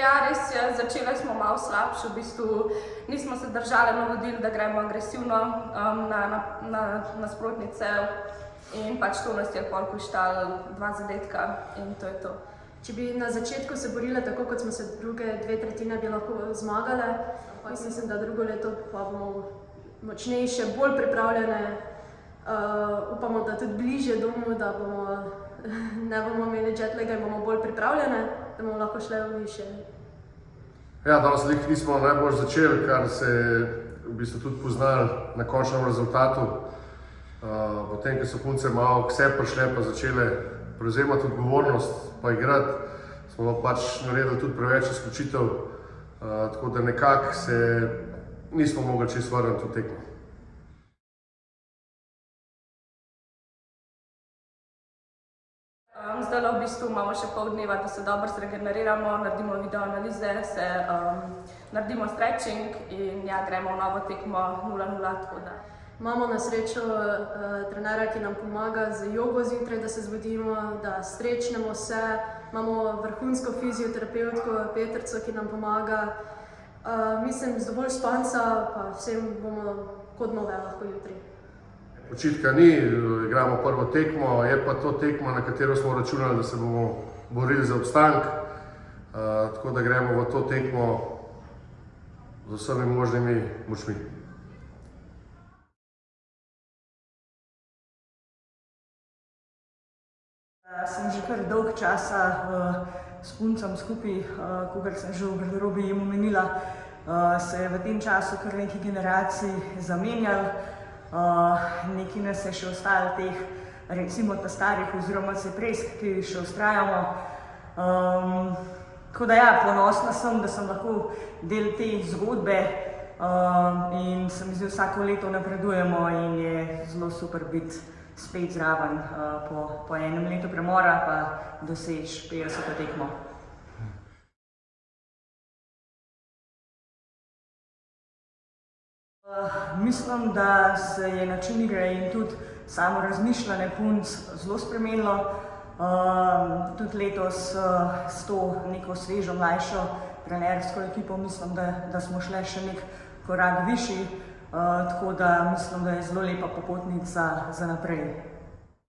Ja, res je, začeli smo malo slabše, v bistvu nismo se držali navodil, da gremo agresivno na nasprotnice in pač to nas je pol koštalo 2 zadetka in to je to. Če bi na začetku se borile tako, kot smo se druge 2 tretjine bi lahko zmagale, mislim, da drugo leto pa bomo močnejše, bolj pripravljene, upamo, da tudi bližje domu, da ne bomo imeli jetlaga in bomo bolj pripravljene, da bomo lahko šle v više. Ja, danes nismo najbolj začeli, kar se je v bistvu tudi poznali na končnem rezultatu. Potem, ko so punce malo k sebi prišle pa začele prevzemati odgovornost pa igrati, smo pač naredili tudi preveč izključitev, tako da nekako se nismo mogli čisto vrniti v tekmo. Zdaj v bistvu imamo še pol dneva, da se dobro zregeneriramo, naredimo videoanalize, naredimo stretching in ja, gremo v novo tekmo 0-0, tako da. Imamo na srečo trenera, ki nam pomaga z jogo zjutraj, da se zbudimo, da strečnemo se. Imamo vrhunsko fizioterapevtko Petrico, ki nam pomaga. Mislim, z dovolj spanca pa vsem bomo kot nove lahko jutri. Očitka ni, igramo prvo tekmo, je pa to tekma, na katero smo računali, da se bomo borili za obstanek. Tako da gremo v to tekmo z vsemi možnimi močmi. Sem že kar dolg časa s puncem skupaj, kogar sem že v garderobi jim omenila, se je v tem času kar nekaj generacij zamenjalo. Nekaj nas je še ostalo teh, recimo ta starih oziroma cepresk, ki še vztrajamo. Tako da ja, ponosna sem, da sem lahko del te zgodbe in se mi zdi, vsako leto napredujemo in je zelo super biti spet zraven po enem letu premora pa doseči 50. tekmo. Mislim, da se je način igre in tudi samo razmišljanje punc zelo spremenilo. Tudi letos s to neko svežo, mlajšo trenersko ekipo mislim, da smo šle še nek korak višji, tako da mislim, da je zelo lepa popotnica za naprej.